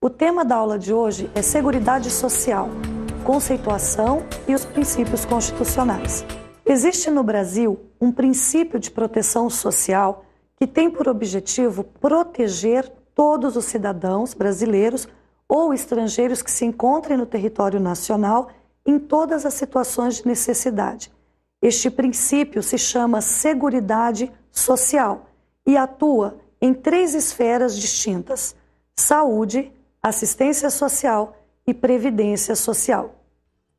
O tema da aula de hoje é Seguridade Social, conceituação e os princípios constitucionais. Existe no Brasil um princípio de proteção social que tem por objetivo proteger todos os cidadãos brasileiros ou estrangeiros que se encontrem no território nacional em todas as situações de necessidade. Este princípio se chama Seguridade Social e atua em 3 esferas distintas: saúde, assistência social e previdência social.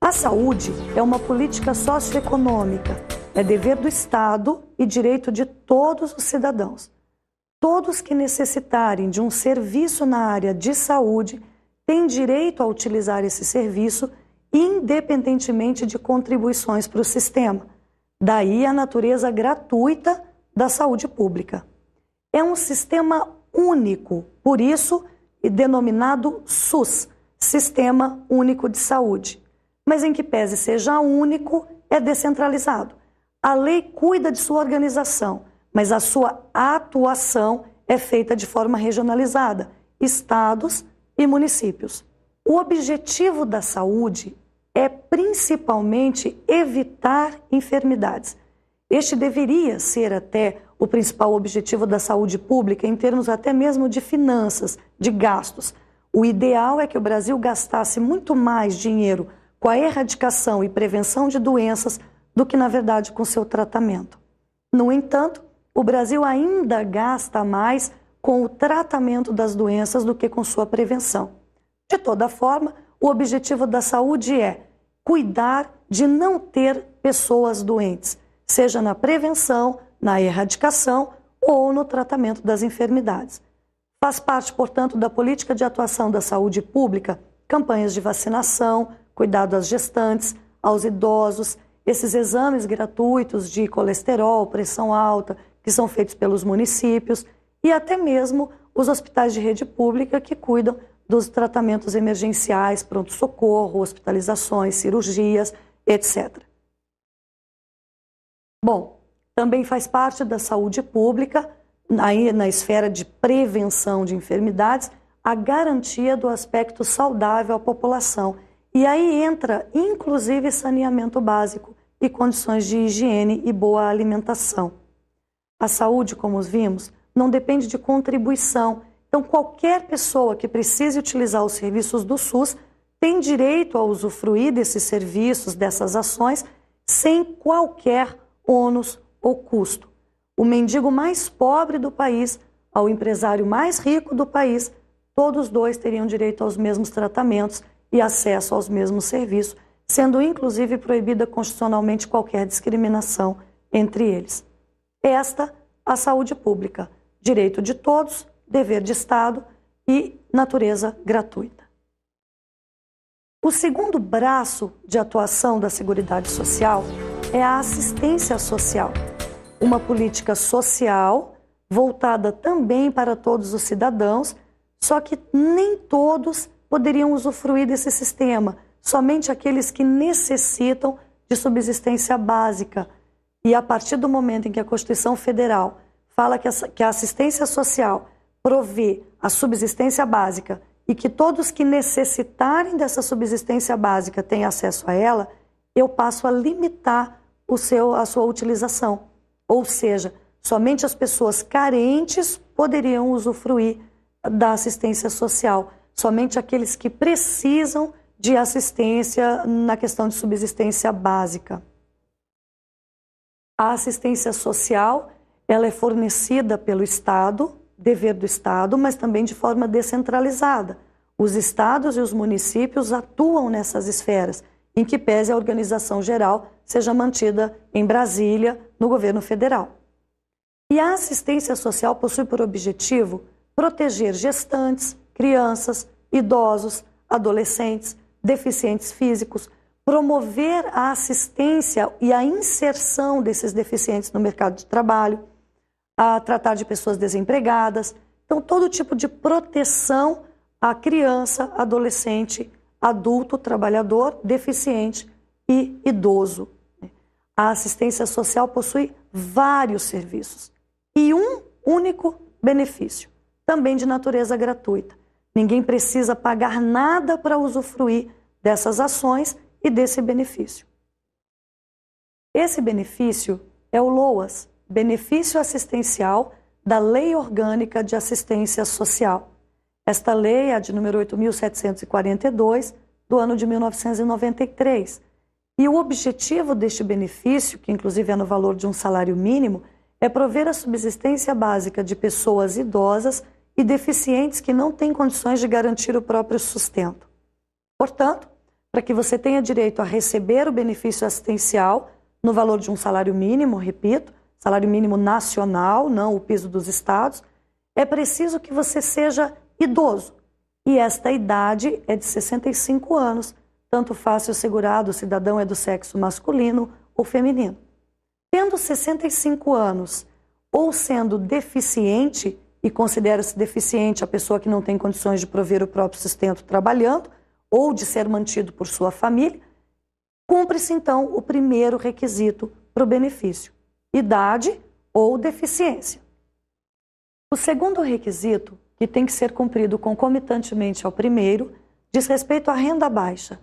A saúde é uma política socioeconômica, é dever do Estado e direito de todos os cidadãos. Todos que necessitarem de um serviço na área de saúde têm direito a utilizar esse serviço, independentemente de contribuições para o sistema. Daí a natureza gratuita da saúde pública. É um sistema único, por isso denominado SUS, Sistema Único de Saúde. Mas em que pese seja único, é descentralizado. A lei cuida de sua organização, mas a sua atuação é feita de forma regionalizada, estados e municípios. O objetivo da saúde é principalmente evitar enfermidades. Este deveria ser até o principal objetivo da saúde pública em termos até mesmo de finanças, de gastos. O ideal é que o Brasil gastasse muito mais dinheiro com a erradicação e prevenção de doenças do que, na verdade, com seu tratamento. No entanto, o Brasil ainda gasta mais com o tratamento das doenças do que com sua prevenção. De toda forma, o objetivo da saúde é cuidar de não ter pessoas doentes, seja na prevenção, na erradicação ou no tratamento das enfermidades. Faz parte, portanto, da política de atuação da saúde pública, campanhas de vacinação, cuidado às gestantes, aos idosos, esses exames gratuitos de colesterol, pressão alta, que são feitos pelos municípios, e até mesmo os hospitais de rede pública que cuidam dos tratamentos emergenciais, pronto-socorro, hospitalizações, cirurgias, etc. Bom, também faz parte da saúde pública, aí na esfera de prevenção de enfermidades, a garantia do aspecto saudável à população. E aí entra, inclusive, saneamento básico e condições de higiene e boa alimentação. A saúde, como vimos, não depende de contribuição. Então, qualquer pessoa que precise utilizar os serviços do SUS tem direito a usufruir desses serviços, dessas ações, sem qualquer ônus ou custo. O mendigo mais pobre do país ao empresário mais rico do país, todos dois teriam direito aos mesmos tratamentos e acesso aos mesmos serviços, sendo inclusive proibida constitucionalmente qualquer discriminação entre eles. Esta, a saúde pública, direito de todos, dever de Estado e natureza gratuita. O segundo braço de atuação da Seguridade Social é a assistência social, uma política social voltada também para todos os cidadãos, só que nem todos poderiam usufruir desse sistema, somente aqueles que necessitam de subsistência básica. E a partir do momento em que a Constituição Federal fala que a assistência social provê a subsistência básica e que todos que necessitarem dessa subsistência básica têm acesso a ela, eu passo a limitar a sua utilização. Ou seja, somente as pessoas carentes poderiam usufruir da assistência social, somente aqueles que precisam de assistência na questão de subsistência básica. A assistência social, ela é fornecida pelo Estado, dever do Estado, mas também de forma descentralizada. Os estados e os municípios atuam nessas esferas, em que pese a organização geral seja mantida em Brasília, no governo federal. E a assistência social possui por objetivo proteger gestantes, crianças, idosos, adolescentes, deficientes físicos, promover a assistência e a inserção desses deficientes no mercado de trabalho, a tratar de pessoas desempregadas. Então, todo tipo de proteção à criança, adolescente, adulto, trabalhador, deficiente e idoso. A assistência social possui vários serviços e um único benefício, também de natureza gratuita. Ninguém precisa pagar nada para usufruir dessas ações e desse benefício. Esse benefício é o LOAS, Benefício Assistencial da Lei Orgânica de Assistência Social. Esta lei é a de número 8.742, do ano de 1993. E o objetivo deste benefício, que inclusive é no valor de um salário mínimo, é prover a subsistência básica de pessoas idosas e deficientes que não têm condições de garantir o próprio sustento. Portanto, para que você tenha direito a receber o benefício assistencial no valor de um salário mínimo, repito, salário mínimo nacional, não o piso dos estados, é preciso que você seja idoso. E esta idade é de 65 anos, tanto faz se o segurado, o cidadão é do sexo masculino ou feminino. Tendo 65 anos ou sendo deficiente, e considera-se deficiente a pessoa que não tem condições de prover o próprio sustento trabalhando ou de ser mantido por sua família, cumpre-se então o primeiro requisito para o benefício: idade ou deficiência. O segundo requisito, que tem que ser cumprido concomitantemente ao primeiro, diz respeito à renda baixa.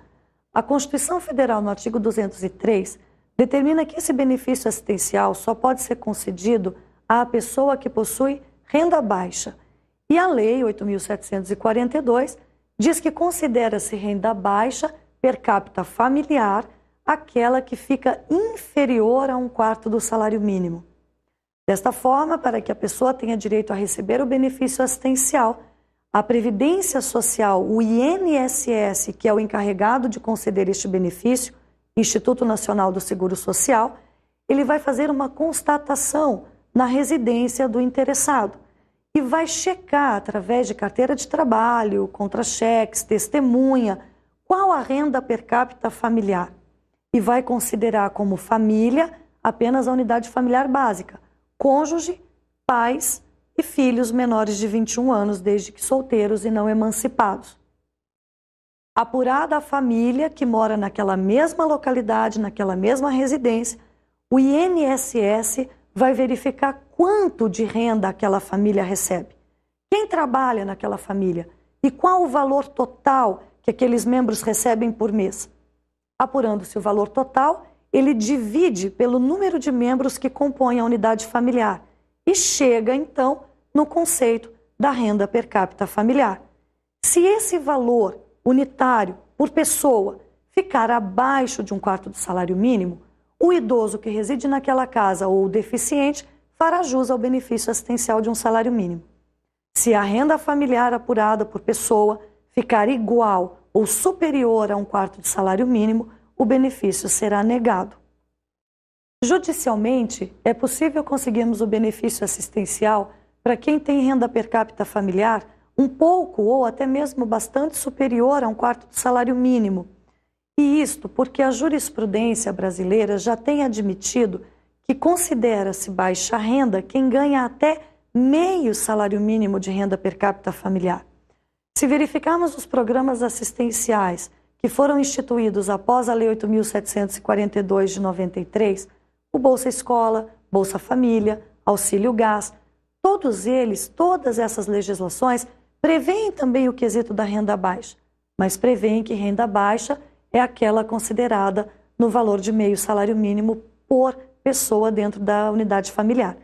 A Constituição Federal, no artigo 203, determina que esse benefício assistencial só pode ser concedido à pessoa que possui renda baixa. E a Lei 8.742 diz que considera-se renda baixa per capita familiar aquela que fica inferior a 1/4 do salário mínimo. Desta forma, para que a pessoa tenha direito a receber o benefício assistencial, a Previdência Social, o INSS, que é o encarregado de conceder este benefício, Instituto Nacional do Seguro Social, ele vai fazer uma constatação na residência do interessado e vai checar, através de carteira de trabalho, contra-cheques, testemunha, qual a renda per capita familiar. E vai considerar como família apenas a unidade familiar básica, cônjuge, pais e filhos menores de 21 anos, desde que solteiros e não emancipados. Apurada a família que mora naquela mesma localidade, naquela mesma residência, o INSS vai verificar quanto de renda aquela família recebe, quem trabalha naquela família e qual o valor total que aqueles membros recebem por mês. Apurando-se o valor total, ele divide pelo número de membros que compõem a unidade familiar e chega, então, no conceito da renda per capita familiar. Se esse valor unitário por pessoa ficar abaixo de 1/4 do salário mínimo, o idoso que reside naquela casa ou o deficiente fará jus ao benefício assistencial de um salário mínimo. Se a renda familiar apurada por pessoa ficar igual ou superior a 1/4 do salário mínimo, o benefício será negado. Judicialmente, é possível conseguirmos o benefício assistencial para quem tem renda per capita familiar um pouco ou até mesmo bastante superior a 1/4 do salário mínimo. E isto porque a jurisprudência brasileira já tem admitido que considera-se baixa renda quem ganha até meio salário mínimo de renda per capita familiar. Se verificarmos os programas assistenciais que foram instituídos após a Lei 8.742 de 93, o Bolsa Escola, Bolsa Família, Auxílio Gás, todos eles, todas essas legislações prevêem também o quesito da renda baixa, mas prevêem que renda baixa é aquela considerada no valor de meio salário mínimo por pessoa dentro da unidade familiar.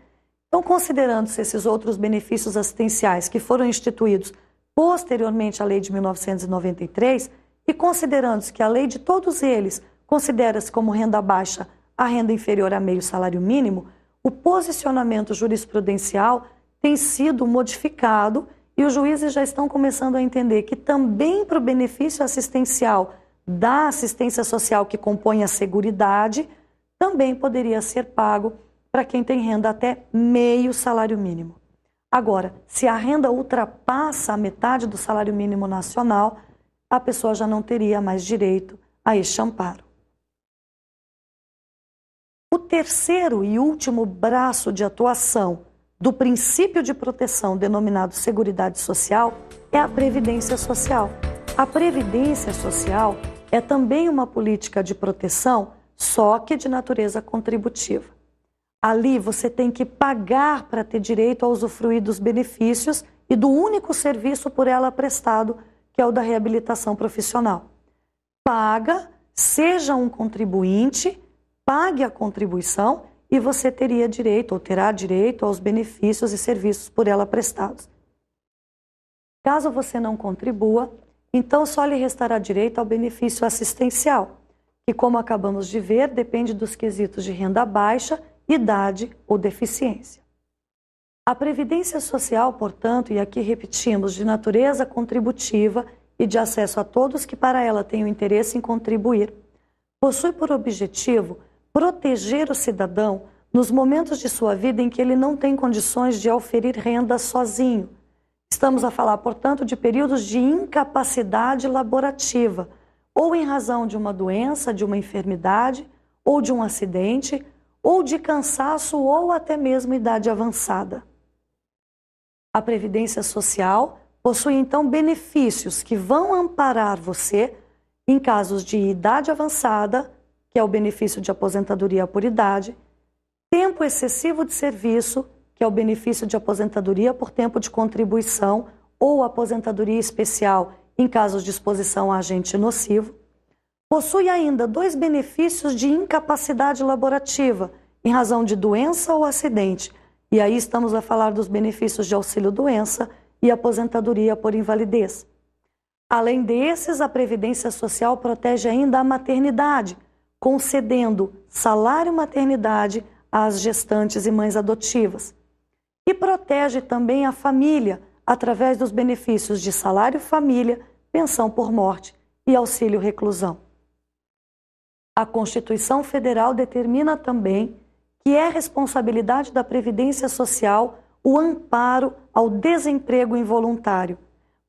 Então, considerando-se esses outros benefícios assistenciais que foram instituídos posteriormente à Lei de 1993 e considerando-se que a lei de todos eles considera-se como renda baixa a renda inferior a meio salário mínimo, o posicionamento jurisprudencial tem sido modificado e os juízes já estão começando a entender que também para o benefício assistencial da assistência social que compõe a Seguridade, também poderia ser pago para quem tem renda até meio salário mínimo. Agora, se a renda ultrapassa a metade do salário mínimo nacional, a pessoa já não teria mais direito a este amparo. O terceiro e último braço de atuação do princípio de proteção denominado Seguridade Social é a Previdência Social. A Previdência Social é também uma política de proteção, só que de natureza contributiva. Ali você tem que pagar para ter direito a usufruir dos benefícios e do único serviço por ela prestado, que é o da reabilitação profissional. Paga, seja um contribuinte, pague a contribuição e você teria direito, ou terá direito, aos benefícios e serviços por ela prestados. Caso você não contribua, então só lhe restará direito ao benefício assistencial, que, como acabamos de ver, depende dos quesitos de renda baixa, idade ou deficiência. A Previdência Social, portanto, e aqui repetimos, de natureza contributiva e de acesso a todos que para ela tenham interesse em contribuir, possui por objetivo proteger o cidadão nos momentos de sua vida em que ele não tem condições de auferir renda sozinho. Estamos a falar, portanto, de períodos de incapacidade laborativa, ou em razão de uma doença, de uma enfermidade, ou de um acidente, ou de cansaço, ou até mesmo idade avançada. A Previdência Social possui, então, benefícios que vão amparar você em casos de idade avançada, que é o benefício de aposentadoria por idade, tempo excessivo de serviço, que é o benefício de aposentadoria por tempo de contribuição ou aposentadoria especial em casos de exposição a agente nocivo. Possui ainda 2 benefícios de incapacidade laborativa, em razão de doença ou acidente, e aí estamos a falar dos benefícios de auxílio-doença e aposentadoria por invalidez. Além desses, a Previdência Social protege ainda a maternidade, concedendo salário maternidade às gestantes e mães adotivas. E protege também a família, através dos benefícios de salário-família, pensão por morte e auxílio-reclusão. A Constituição Federal determina também que é responsabilidade da Previdência Social o amparo ao desemprego involuntário,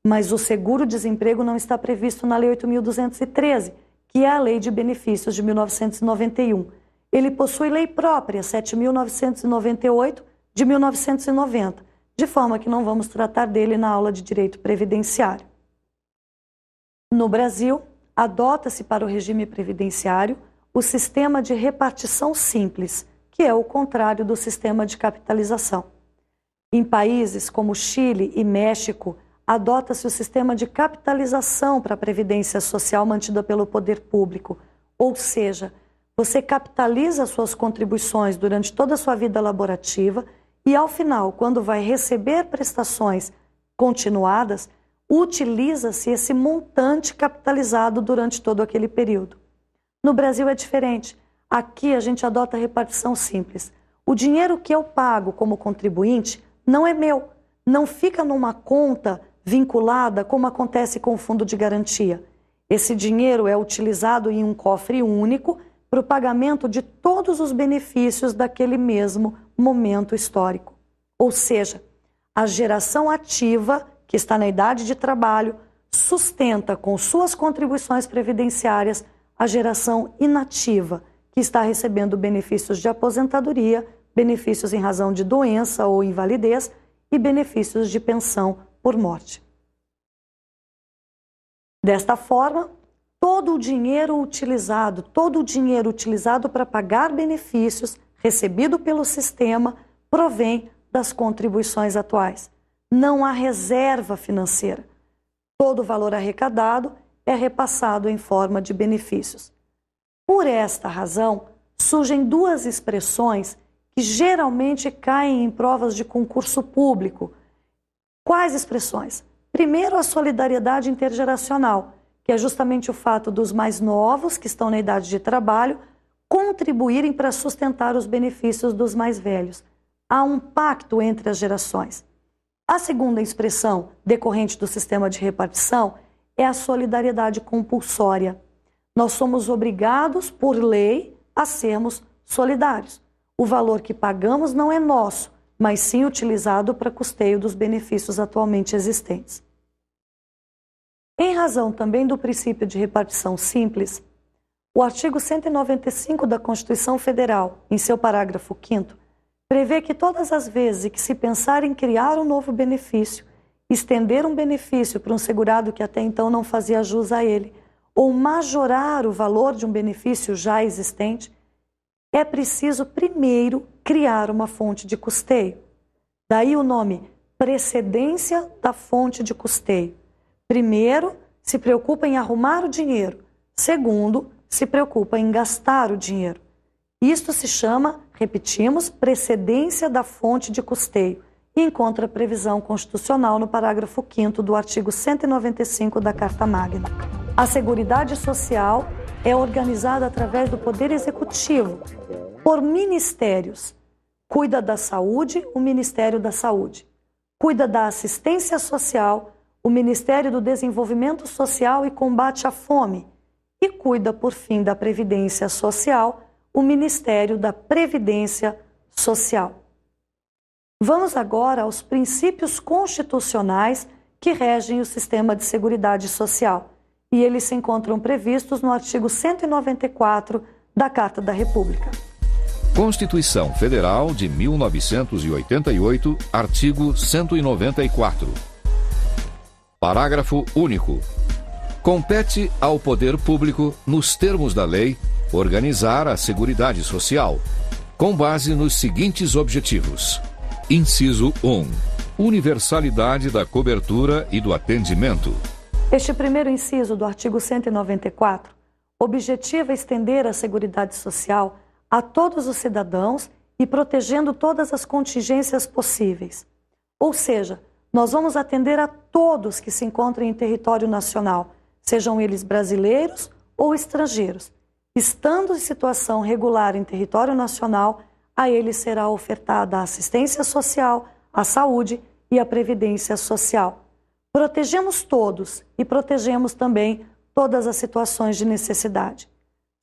mas o seguro-desemprego não está previsto na Lei 8.213, que é a Lei de Benefícios de 1991. Ele possui lei própria, 7.998, de 1990, de forma que não vamos tratar dele na aula de Direito Previdenciário. No Brasil, adota-se para o regime previdenciário o sistema de repartição simples, que é o contrário do sistema de capitalização. Em países como Chile e México, adota-se o sistema de capitalização para a Previdência Social mantida pelo poder público, ou seja, você capitaliza suas contribuições durante toda a sua vida laborativa e, ao final, quando vai receber prestações continuadas, utiliza-se esse montante capitalizado durante todo aquele período. No Brasil é diferente. Aqui a gente adota a repartição simples. O dinheiro que eu pago como contribuinte não é meu, não fica numa conta vinculada como acontece com o fundo de garantia. Esse dinheiro é utilizado em um cofre único para o pagamento de todos os benefícios daquele mesmo momento histórico. Ou seja, a geração ativa, que está na idade de trabalho, sustenta com suas contribuições previdenciárias a geração inativa, que está recebendo benefícios de aposentadoria, benefícios em razão de doença ou invalidez e benefícios de pensão por morte. Desta forma, todo o dinheiro utilizado para pagar benefícios recebido pelo sistema provém das contribuições atuais. Não há reserva financeira. Todo o valor arrecadado é repassado em forma de benefícios. Por esta razão, surgem 2 expressões que geralmente caem em provas de concurso público. Quais expressões? Primeiro, a solidariedade intergeracional, que é justamente o fato dos mais novos, que estão na idade de trabalho, contribuírem para sustentar os benefícios dos mais velhos. Há um pacto entre as gerações. A segunda expressão, decorrente do sistema de repartição, é a solidariedade compulsória. Nós somos obrigados, por lei, a sermos solidários. O valor que pagamos não é nosso, mas sim utilizado para custeio dos benefícios atualmente existentes. Em razão também do princípio de repartição simples, o artigo 195 da Constituição Federal, em seu parágrafo 5º, prevê que todas as vezes que se pensar em criar um novo benefício, estender um benefício para um segurado que até então não fazia jus a ele, ou majorar o valor de um benefício já existente, é preciso primeiro criar uma fonte de custeio. Daí o nome precedência da fonte de custeio. Primeiro, se preocupa em arrumar o dinheiro. Segundo, se preocupa em gastar o dinheiro. Isto se chama, repetimos, precedência da fonte de custeio e encontra previsão constitucional no parágrafo 5º do artigo 195 da Carta Magna. A Seguridade Social é organizada através do Poder Executivo, por ministérios. Cuida da saúde, o Ministério da Saúde. Cuida da assistência social, o Ministério do Desenvolvimento Social e Combate à Fome. E cuida, por fim, da Previdência Social, o Ministério da Previdência Social. Vamos agora aos princípios constitucionais que regem o sistema de seguridade social. E eles se encontram previstos no artigo 194 da Carta da República. Constituição Federal de 1988, artigo 194. Parágrafo único. Compete ao poder público, nos termos da lei, organizar a Seguridade Social, com base nos seguintes objetivos. Inciso 1. Universalidade da cobertura e do atendimento. Este primeiro inciso do artigo 194 objetiva estender a Seguridade Social a todos os cidadãos e protegendo todas as contingências possíveis. Ou seja, nós vamos atender a todos que se encontrem em território nacional, sejam eles brasileiros ou estrangeiros. Estando em situação regular em território nacional, a eles será ofertada a assistência social, a saúde e a previdência social. Protegemos todos e protegemos também todas as situações de necessidade.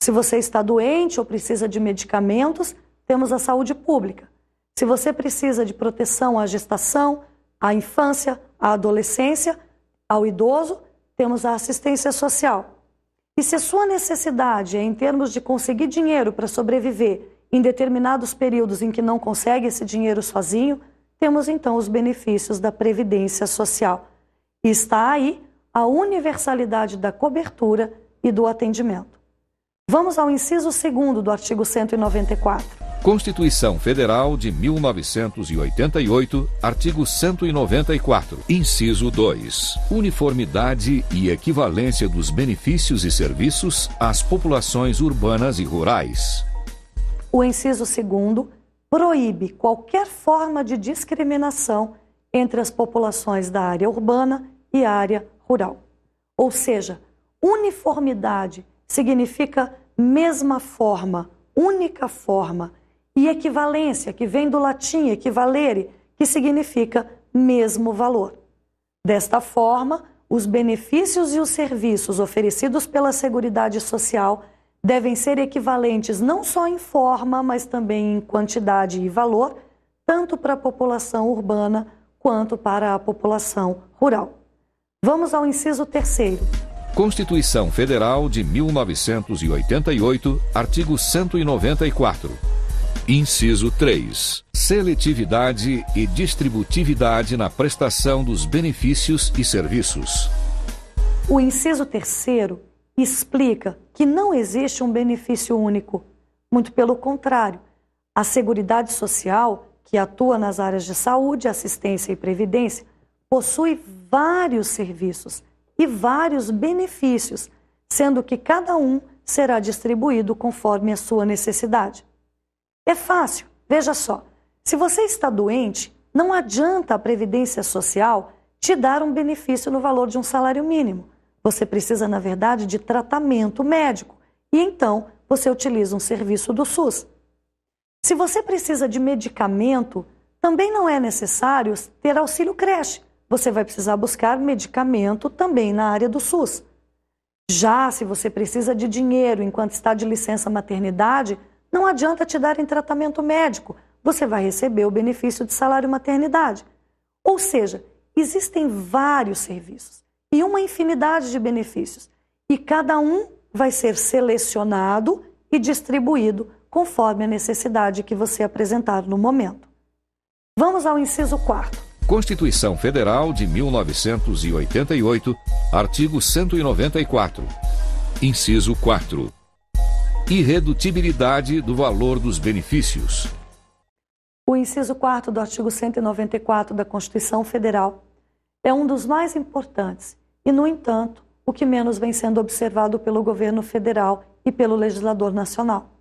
Se você está doente ou precisa de medicamentos, temos a saúde pública. Se você precisa de proteção à gestação, à infância, à adolescência, ao idoso, temos a assistência social. E se a sua necessidade é em termos de conseguir dinheiro para sobreviver em determinados períodos em que não consegue esse dinheiro sozinho, temos então os benefícios da Previdência Social. E está aí a universalidade da cobertura e do atendimento. Vamos ao inciso 2º do artigo 194. Constituição Federal de 1988, artigo 194, inciso 2. Uniformidade e equivalência dos benefícios e serviços às populações urbanas e rurais. O inciso 2º proíbe qualquer forma de discriminação entre as populações da área urbana e a área rural. Ou seja, uniformidade significa mesma forma, única forma, e equivalência, que vem do latim equivalere, que significa mesmo valor. Desta forma, os benefícios e os serviços oferecidos pela Seguridade Social devem ser equivalentes não só em forma, mas também em quantidade e valor, tanto para a população urbana quanto para a população rural. Vamos ao inciso 3º. Constituição Federal de 1988, artigo 194. Inciso 3. Seletividade e distributividade na prestação dos benefícios e serviços. O inciso 3º explica que não existe um benefício único. Muito pelo contrário, a Seguridade Social, que atua nas áreas de saúde, assistência e previdência, possui vários serviços e vários benefícios, sendo que cada um será distribuído conforme a sua necessidade. É fácil, veja só, se você está doente, não adianta a Previdência Social te dar um benefício no valor de um salário mínimo. Você precisa, na verdade, de tratamento médico e então você utiliza um serviço do SUS. Se você precisa de medicamento, também não é necessário ter auxílio creche. Você vai precisar buscar medicamento também na área do SUS. Já se você precisa de dinheiro enquanto está de licença maternidade, não adianta te darem tratamento médico. Você vai receber o benefício de salário maternidade. Ou seja, existem vários serviços e uma infinidade de benefícios. E cada um vai ser selecionado e distribuído conforme a necessidade que você apresentar no momento. Vamos ao inciso 4º. Constituição Federal de 1988, artigo 194. Inciso 4. Irredutibilidade do valor dos benefícios. O inciso 4º do artigo 194 da Constituição Federal é um dos mais importantes e, no entanto, o que menos vem sendo observado pelo governo federal e pelo legislador nacional.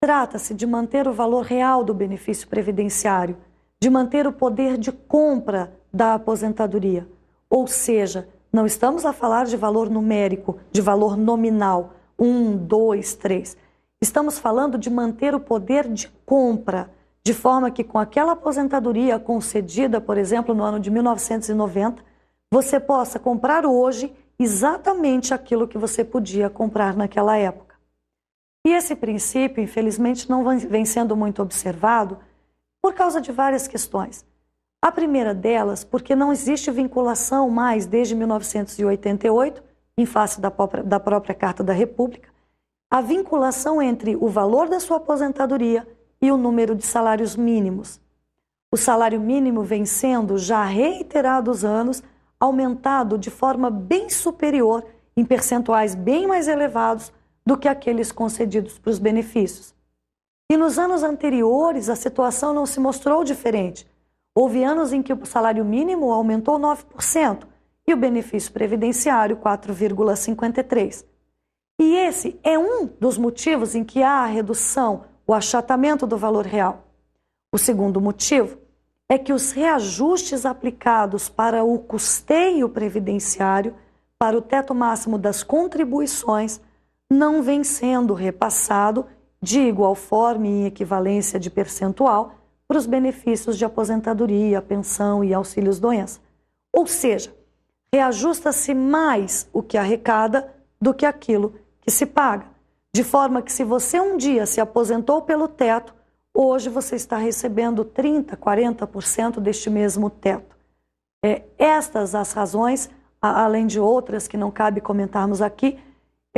Trata-se de manter o valor real do benefício previdenciário, de manter o poder de compra da aposentadoria. Ou seja, não estamos a falar de valor numérico, de valor nominal, 1, 2, 3. Estamos falando de manter o poder de compra, de forma que com aquela aposentadoria concedida, por exemplo, no ano de 1990, você possa comprar hoje exatamente aquilo que você podia comprar naquela época. E esse princípio, infelizmente, não vem sendo muito observado por causa de várias questões. A primeira delas, porque não existe vinculação mais desde 1988, em face da própria Carta da República, a vinculação entre o valor da sua aposentadoria e o número de salários mínimos. O salário mínimo vem sendo, já há reiterados anos, aumentado de forma bem superior, em percentuais bem mais elevados do que aqueles concedidos para os benefícios. E nos anos anteriores, a situação não se mostrou diferente. Houve anos em que o salário mínimo aumentou 9% e o benefício previdenciário 4,53%. E esse é um dos motivos em que há a redução, o achatamento do valor real. O segundo motivo é que os reajustes aplicados para o custeio previdenciário, para o teto máximo das contribuições, não vem sendo repassado de igual forma e em equivalência de percentual para os benefícios de aposentadoria, pensão e auxílios-doença. Ou seja, reajusta-se mais o que arrecada do que aquilo que se paga. De forma que se você um dia se aposentou pelo teto, hoje você está recebendo 30%, 40% deste mesmo teto. Estas as razões, além de outras que não cabe comentarmos aqui,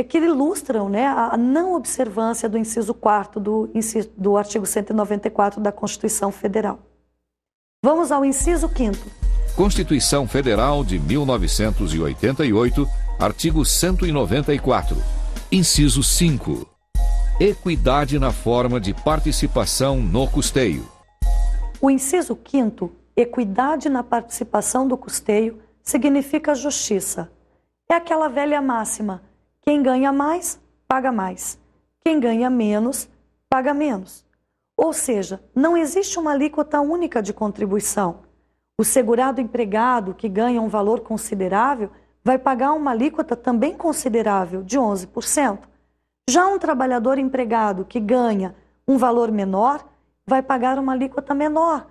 que ilustram, né, a não observância do inciso 4º do artigo 194 da Constituição Federal. Vamos ao inciso 5º. Constituição Federal de 1988, artigo 194, inciso 5. Equidade na forma de participação no custeio. O inciso 5º, equidade na participação do custeio, significa justiça. É aquela velha máxima: quem ganha mais, paga mais. Quem ganha menos, paga menos. Ou seja, não existe uma alíquota única de contribuição. O segurado empregado, que ganha um valor considerável, vai pagar uma alíquota também considerável, de 11%. Já um trabalhador empregado que ganha um valor menor, vai pagar uma alíquota menor.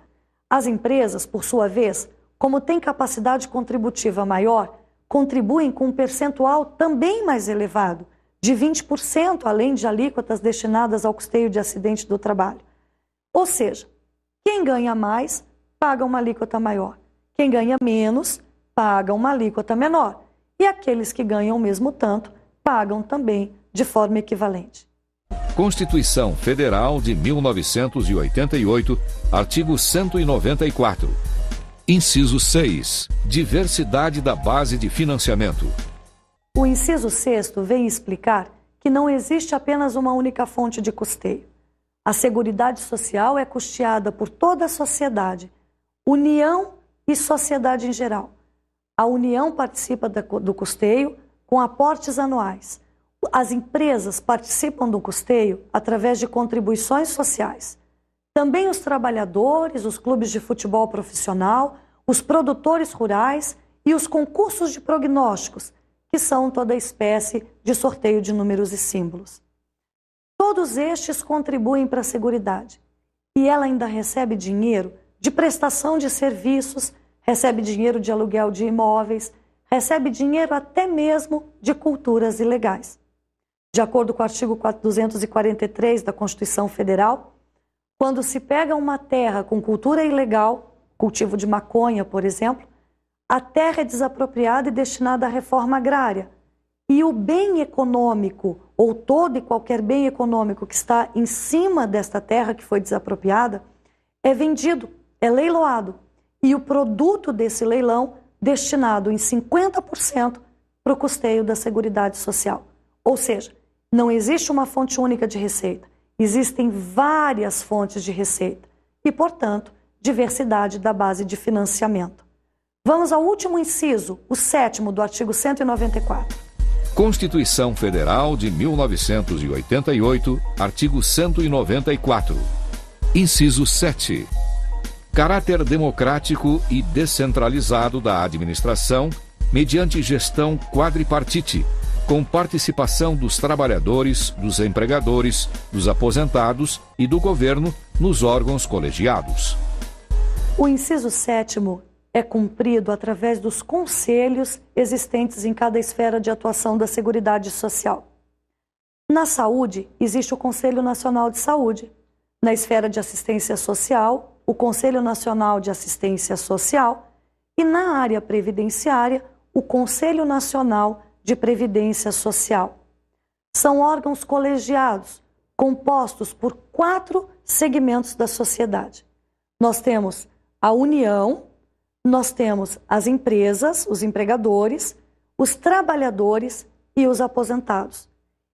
As empresas, por sua vez, como têm capacidade contributiva maior, contribuem com um percentual também mais elevado, de 20%, além de alíquotas destinadas ao custeio de acidente do trabalho. Ou seja, quem ganha mais, paga uma alíquota maior. Quem ganha menos, paga uma alíquota menor. E aqueles que ganham o mesmo tanto, pagam também de forma equivalente. Constituição Federal de 1988, artigo 194. Inciso 6. Diversidade da base de financiamento. O inciso 6º vem explicar que não existe apenas uma única fonte de custeio. A Seguridade Social é custeada por toda a sociedade, União e sociedade em geral. A União participa do custeio com aportes anuais. As empresas participam do custeio através de contribuições sociais. Também os trabalhadores, os clubes de futebol profissional, os produtores rurais e os concursos de prognósticos, que são toda espécie de sorteio de números e símbolos. Todos estes contribuem para a Seguridade. E ela ainda recebe dinheiro de prestação de serviços, recebe dinheiro de aluguel de imóveis, recebe dinheiro até mesmo de culturas ilegais. De acordo com o artigo 243 da Constituição Federal, quando se pega uma terra com cultura ilegal, cultivo de maconha, por exemplo, a terra é desapropriada e destinada à reforma agrária. E o bem econômico, ou todo e qualquer bem econômico que está em cima desta terra que foi desapropriada, é vendido, é leiloado. E o produto desse leilão destinado em 50% para o custeio da Seguridade Social. Ou seja, não existe uma fonte única de receita. Existem várias fontes de receita. e, portanto, diversidade da base de financiamento. Vamos ao último inciso, o 7º do artigo 194. Constituição Federal de 1988, artigo 194. Inciso 7. Caráter democrático e descentralizado da administração mediante gestão quadripartite, com participação dos trabalhadores, dos empregadores, dos aposentados e do governo nos órgãos colegiados. O inciso 7º é cumprido através dos conselhos existentes em cada esfera de atuação da Seguridade Social. Na saúde, existe o Conselho Nacional de Saúde. Na esfera de assistência social, o Conselho Nacional de Assistência Social. E na área previdenciária, o Conselho Nacional de Previdência Social. São órgãos colegiados, compostos por 4 segmentos da sociedade. Nós temos a União, nós temos as empresas, os empregadores, os trabalhadores e os aposentados.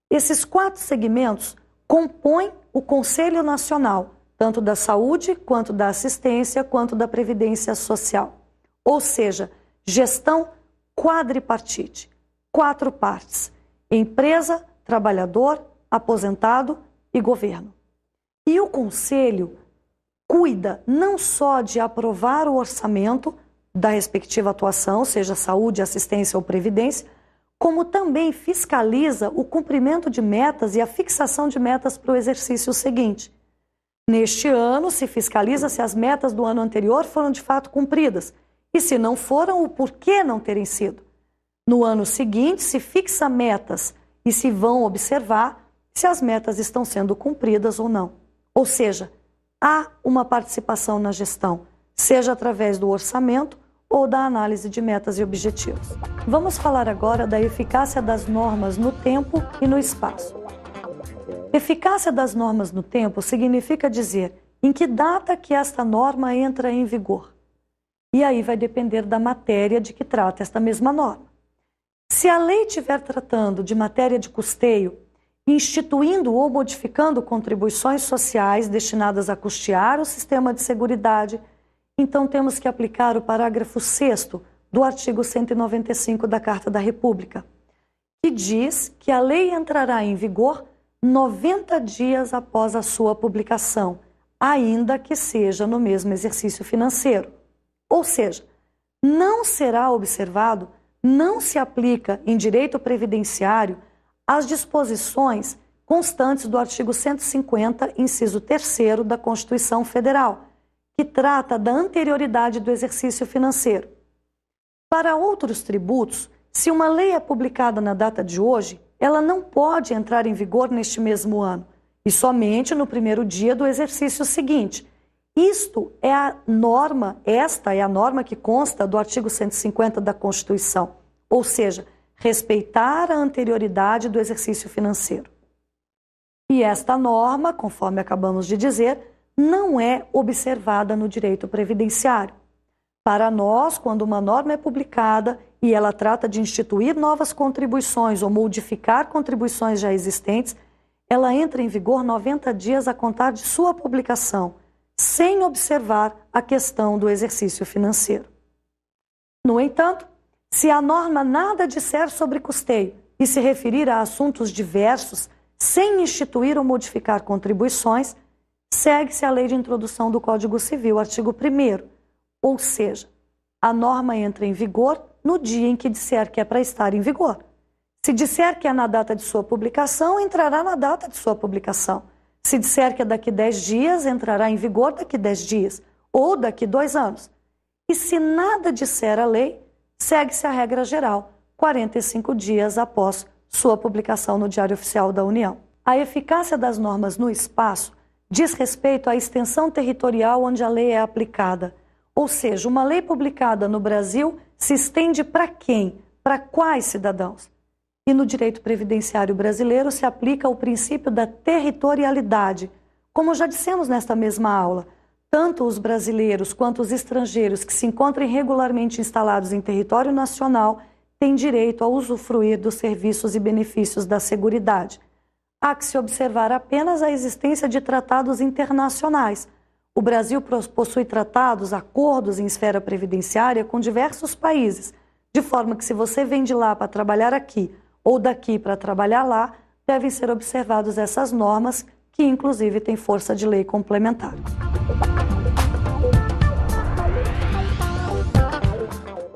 Esses 4 segmentos compõem o Conselho Nacional, tanto da Saúde, quanto da Assistência, quanto da Previdência Social. Ou seja, gestão quadripartite, 4 partes: empresa, trabalhador, aposentado e governo. E o Conselho cuida não só de aprovar o orçamento da respectiva atuação, seja saúde, assistência ou previdência, como também fiscaliza o cumprimento de metas e a fixação de metas para o exercício seguinte. Neste ano, se fiscaliza se as metas do ano anterior foram de fato cumpridas e, se não foram, o porquê não terem sido. No ano seguinte, se fixa metas e se vão observar se as metas estão sendo cumpridas ou não. Ou seja, há uma participação na gestão, seja através do orçamento ou da análise de metas e objetivos. Vamos falar agora da eficácia das normas no tempo e no espaço. Eficácia das normas no tempo significa dizer em que data que esta norma entra em vigor. E aí vai depender da matéria de que trata esta mesma norma. Se a lei estiver tratando de matéria de custeio, instituindo ou modificando contribuições sociais destinadas a custear o sistema de seguridade, então temos que aplicar o parágrafo 6º do artigo 195 da Carta da República, que diz que a lei entrará em vigor 90 dias após a sua publicação, ainda que seja no mesmo exercício financeiro. Ou seja, não será observado, não se aplica em direito previdenciário as disposições constantes do artigo 150, inciso 3º da Constituição Federal, que trata da anterioridade do exercício financeiro. Para outros tributos, se uma lei é publicada na data de hoje, ela não pode entrar em vigor neste mesmo ano, e somente no primeiro dia do exercício seguinte. Esta é a norma que consta do artigo 150 da Constituição, ou seja, respeitar a anterioridade do exercício financeiro. E esta norma, conforme acabamos de dizer, não é observada no direito previdenciário. Para nós, quando uma norma é publicada e ela trata de instituir novas contribuições ou modificar contribuições já existentes, ela entra em vigor 90 dias a contar de sua publicação, sem observar a questão do exercício financeiro. No entanto, se a norma nada disser sobre custeio e se referir a assuntos diversos, sem instituir ou modificar contribuições, segue-se a Lei de Introdução do Código Civil, artigo 1º, ou seja, a norma entra em vigor no dia em que disser que é para estar em vigor. Se disser que é na data de sua publicação, entrará na data de sua publicação. Se disser que é daqui 10 dias, entrará em vigor daqui 10 dias, ou daqui 2 anos. E se nada disser a lei, segue-se a regra geral, 45 dias após sua publicação no Diário Oficial da União. A eficácia das normas no espaço diz respeito à extensão territorial onde a lei é aplicada. Ou seja, uma lei publicada no Brasil se estende para quem? Para quais cidadãos? E no direito previdenciário brasileiro se aplica o princípio da territorialidade. Como já dissemos nesta mesma aula, tanto os brasileiros quanto os estrangeiros que se encontrem regularmente instalados em território nacional têm direito a usufruir dos serviços e benefícios da Seguridade. Há que se observar apenas a existência de tratados internacionais, O Brasil possui tratados, acordos em esfera previdenciária com diversos países, de forma que se você vem de lá para trabalhar aqui ou daqui para trabalhar lá, devem ser observadas essas normas, que inclusive têm força de lei complementar.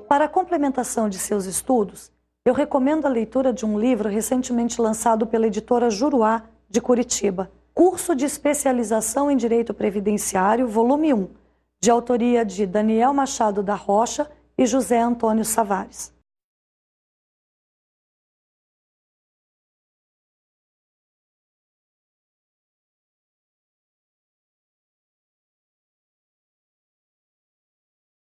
Para a complementação de seus estudos, eu recomendo a leitura de um livro recentemente lançado pela editora Juruá, de Curitiba, Curso de Especialização em Direito Previdenciário, volume 1, de autoria de Daniel Machado da Rocha e José Antônio Savares.